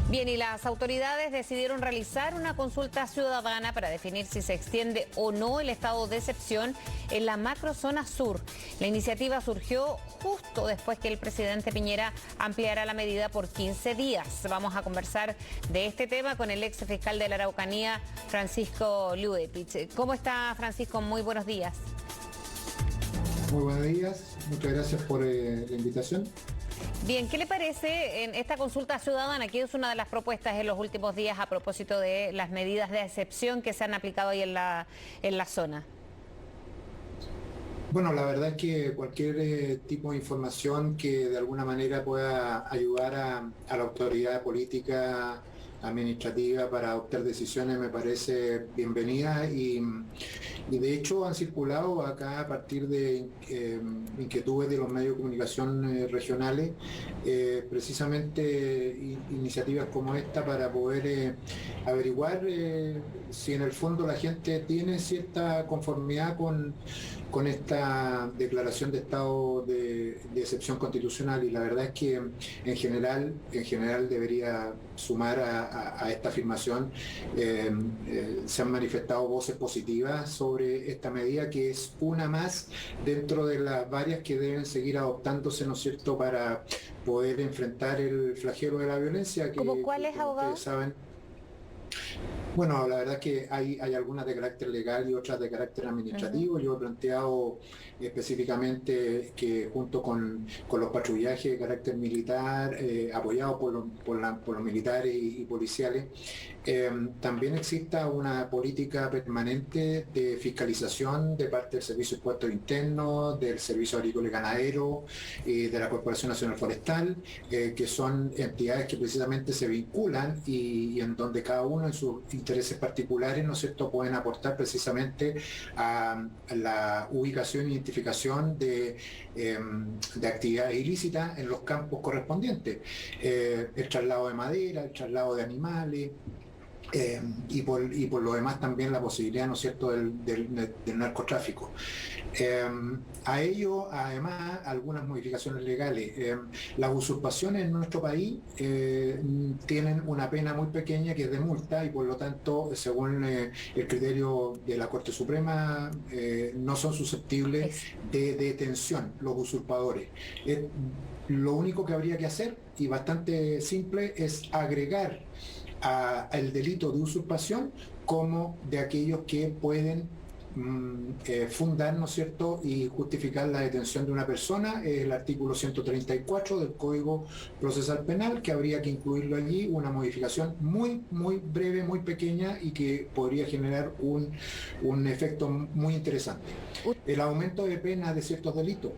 Bien, y las autoridades decidieron realizar una consulta ciudadana para definir si se extiende o no el estado de excepción en la macrozona sur. La iniciativa surgió justo después que el presidente Piñera ampliara la medida por 15 días. Vamos a conversar de este tema con el ex fiscal de la Araucanía, Francisco Luepich. ¿Cómo está, Francisco? Muy buenos días. Muy buenos días, muchas gracias por la invitación. Bien, ¿qué le parece en esta consulta ciudadana, que es una de las propuestas en los últimos días a propósito de las medidas de excepción que se han aplicado ahí en la zona? Bueno, la verdad es que cualquier tipo de información que de alguna manera pueda ayudar a la autoridad política, administrativa para adoptar decisiones me parece bienvenida y de hecho han circulado acá a partir de inquietudes de los medios de comunicación regionales precisamente iniciativas como esta para poder averiguar si en el fondo la gente tiene cierta conformidad con esta declaración de estado de excepción constitucional, y la verdad es que en general debería sumar a esta afirmación. Se han manifestado voces positivas sobre esta medida, que es una más dentro de las varias que deben seguir adoptándose, ¿no es cierto?, para poder enfrentar el flagelo de la violencia. ¿Cómo cuáles, abogado? Ustedes saben. Bueno, la verdad es que hay algunas de carácter legal y otras de carácter administrativo. Yo he planteado específicamente que junto con los patrullajes de carácter militar, apoyados por los militares y policiales, también exista una política permanente de fiscalización de parte del Servicio de Impuestos Internos, del Servicio Agrícola y Ganadero, de la Corporación Nacional Forestal, que son entidades que precisamente se vinculan y en donde cada uno en sus intereses particulares, ¿no es cierto?, pueden aportar precisamente a la ubicación e identificación de actividades ilícitas en los campos correspondientes, el traslado de madera, el traslado de animales, y por lo demás también la posibilidad, ¿no es cierto?, del narcotráfico. A ello, además, algunas modificaciones legales. Las usurpaciones en nuestro país tienen una pena muy pequeña, que es de multa, y por lo tanto, según el criterio de la Corte Suprema, no son susceptibles de detención los usurpadores. Lo único que habría que hacer, y bastante simple, es agregar al delito de usurpación como de aquellos que pueden fundar, ¿no es cierto?, y justificar la detención de una persona. El artículo 134 del Código Procesal Penal, que habría que incluirlo allí, una modificación muy breve, muy pequeña, y que podría generar un efecto muy interesante. El aumento de penas de ciertos delitos,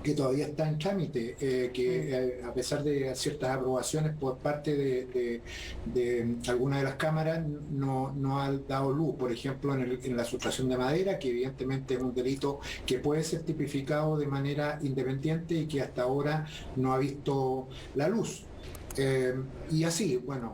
que todavía está en trámite, que a pesar de ciertas aprobaciones por parte de algunas de las cámaras, no ha dado luz. Por ejemplo, en la sustracción de madera, que evidentemente es un delito que puede ser tipificado de manera independiente y que hasta ahora no ha visto la luz. Y así, bueno,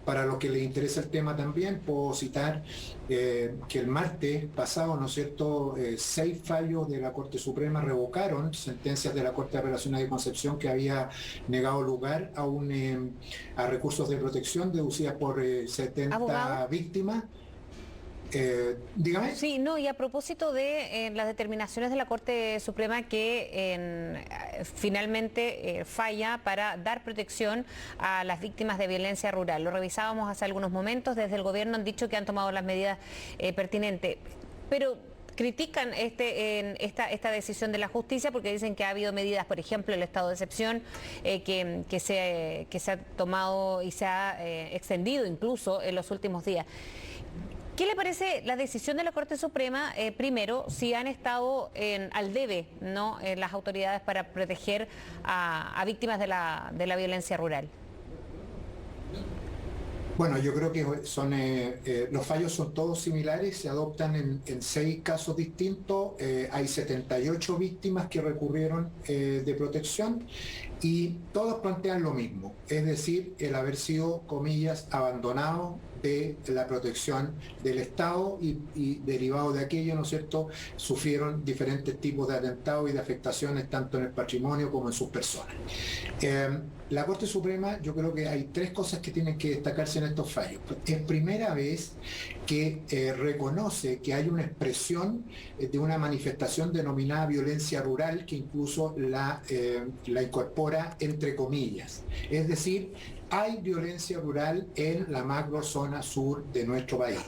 para los que les interesa el tema también, puedo citar que el martes pasado, ¿no es cierto?, 6 fallos de la Corte Suprema revocaron sentencias de la Corte de Apelaciones de Concepción que había negado lugar a recursos de protección deducidas por 70 ¿Abogado? Víctimas. Dígame. Sí, no, y a propósito de las determinaciones de la Corte Suprema que finalmente falla para dar protección a las víctimas de violencia rural. Lo revisábamos hace algunos momentos, desde el gobierno han dicho que han tomado las medidas pertinentes, pero critican esta decisión de la justicia porque dicen que ha habido medidas, por ejemplo, el estado de excepción, que se ha tomado y se ha extendido incluso en los últimos días. ¿Qué le parece la decisión de la Corte Suprema, primero, si han estado al debe, ¿no?, las autoridades para proteger a víctimas de la violencia rural? Bueno, yo creo que los fallos son todos similares, se adoptan en 6 casos distintos, hay 78 víctimas que recurrieron de protección, y todos plantean lo mismo, es decir, el haber sido, comillas, abandonado de la protección del Estado y derivado de aquello, ¿no es cierto?, sufrieron diferentes tipos de atentados y de afectaciones tanto en el patrimonio como en sus personas. La Corte Suprema, yo creo que hay tres cosas que tienen que destacarse en estos fallos. Es primera vez que reconoce que hay una expresión de una manifestación denominada violencia rural que incluso la incorpora entre comillas. Es decir, hay violencia rural en la macro zona sur de nuestro país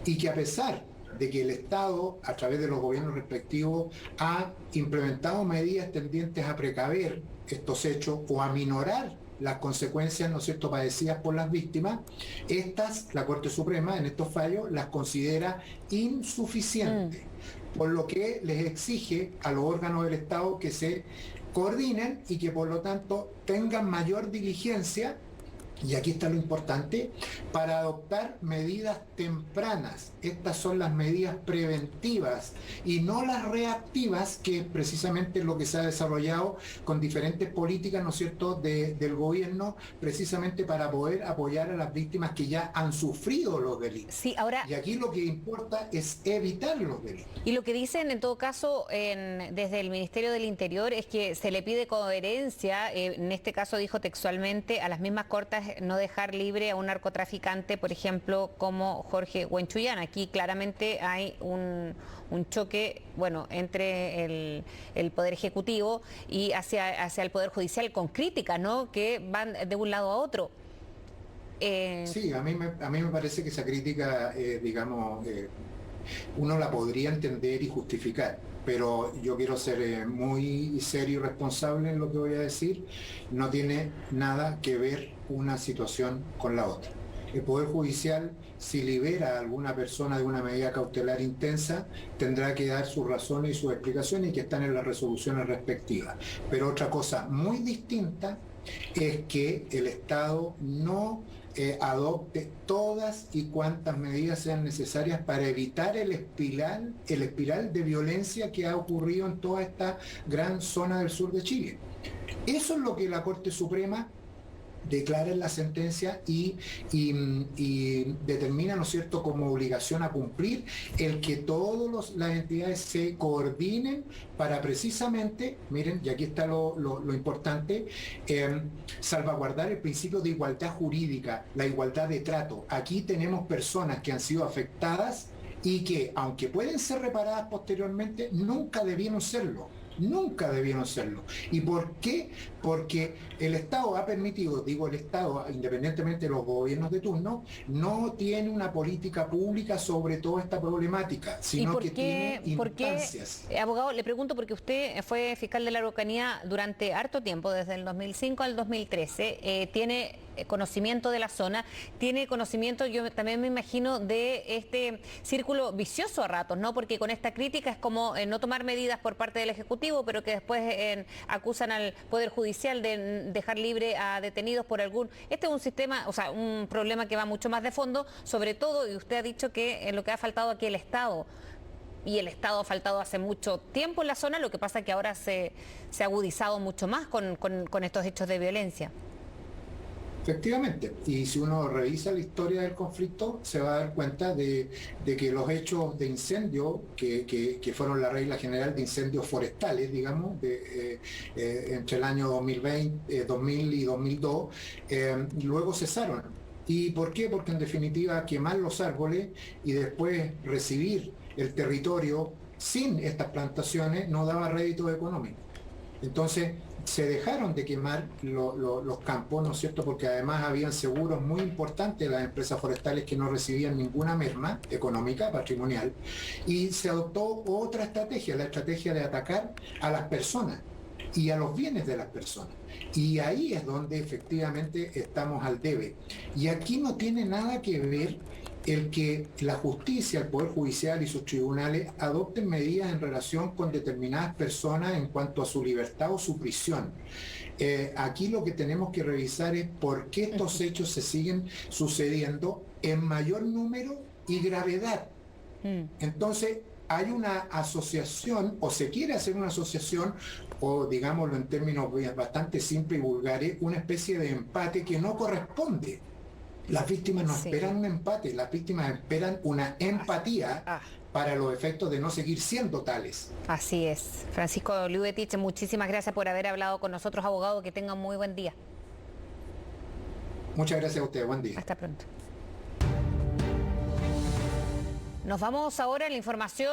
y que a pesar de que el Estado, a través de los gobiernos respectivos, ha implementado medidas tendientes a precaver estos hechos o a minorar las consecuencias, ¿no es cierto?, padecidas por las víctimas, la Corte Suprema en estos fallos las considera insuficientes, por lo que les exige a los órganos del Estado que se coordinen y que por lo tanto tengan mayor diligencia, y aquí está lo importante, para adoptar medidas tempranas. Estas son las medidas preventivas y no las reactivas, que precisamente es lo que se ha desarrollado con diferentes políticas, ¿no es cierto?, del gobierno, precisamente para poder apoyar a las víctimas que ya han sufrido los delitos. Sí, ahora, y aquí lo que importa es evitar los delitos. Y lo que dicen en todo caso desde el Ministerio del Interior es que se le pide coherencia, en este caso dijo textualmente, a las mismas cortes no dejar libre a un narcotraficante, por ejemplo, como Jorge Huenchuyán. Aquí claramente hay un choque, bueno, entre el Poder Ejecutivo y hacia el Poder Judicial, con críticas, ¿no?, que van de un lado a otro. Sí, a mí me parece que esa crítica, digamos, uno la podría entender y justificar, pero yo quiero ser muy serio y responsable en lo que voy a decir. No tiene nada que ver una situación con la otra. El Poder Judicial, si libera a alguna persona de una medida cautelar intensa, tendrá que dar sus razones y sus explicaciones, y que están en las resoluciones respectivas. Pero otra cosa muy distinta es que el Estado no adopte todas y cuantas medidas sean necesarias para evitar el espiral de violencia que ha ocurrido en toda esta gran zona del sur de Chile. Eso es lo que la Corte Suprema declara en la sentencia y determina, ¿no es cierto?, como obligación a cumplir el que todas las entidades se coordinen para precisamente, miren, y aquí está lo importante, salvaguardar el principio de igualdad jurídica, la igualdad de trato. Aquí tenemos personas que han sido afectadas y que, aunque pueden ser reparadas posteriormente, nunca debieron serlo. Nunca debieron serlo. ¿Y por qué? Porque el Estado ha permitido, digo el Estado, independientemente de los gobiernos de turno, no tiene una política pública sobre toda esta problemática, sino que tiene instancias. ¿Por qué, abogado, le pregunto, porque usted fue fiscal de la Araucanía durante harto tiempo, desde el 2005 al 2013, tiene conocimiento de la zona, tiene conocimiento, yo también me imagino, de este círculo vicioso a ratos, ¿no? Porque con esta crítica es como no tomar medidas por parte del Ejecutivo, pero que después acusan al Poder Judicial de dejar libre a detenidos por algún... Este es un sistema, o sea, un problema que va mucho más de fondo, sobre todo, y usted ha dicho que lo que ha faltado aquí el Estado, y el Estado ha faltado hace mucho tiempo en la zona, lo que pasa es que ahora se ha agudizado mucho más con estos hechos de violencia. Efectivamente, y si uno revisa la historia del conflicto, se va a dar cuenta de que los hechos de incendio, que fueron la regla general de incendios forestales, digamos, entre el año 2000 y 2002, luego cesaron. ¿Y por qué? Porque en definitiva quemar los árboles y después recibir el territorio sin estas plantaciones no daba rédito económico. Entonces, se dejaron de quemar los campos, ¿no es cierto?, porque además habían seguros muy importantes de las empresas forestales que no recibían ninguna merma económica, patrimonial, y se adoptó otra estrategia, la estrategia de atacar a las personas y a los bienes de las personas. Y ahí es donde efectivamente estamos al debe. Y aquí no tiene nada que ver el que la justicia, el Poder Judicial y sus tribunales adopten medidas en relación con determinadas personas en cuanto a su libertad o su prisión. Aquí lo que tenemos que revisar es por qué estos hechos se siguen sucediendo en mayor número y gravedad. Entonces, hay una asociación, o se quiere hacer una asociación, o digámoslo en términos bastante simples y vulgares, una especie de empate que no corresponde. Las víctimas no esperan un empate, las víctimas esperan una empatía para los efectos de no seguir siendo tales. Así es. Francisco Liubetich, muchísimas gracias por haber hablado con nosotros, abogado. Que tengan muy buen día. Muchas gracias a ustedes. Buen día. Hasta pronto. Nos vamos ahora a la información.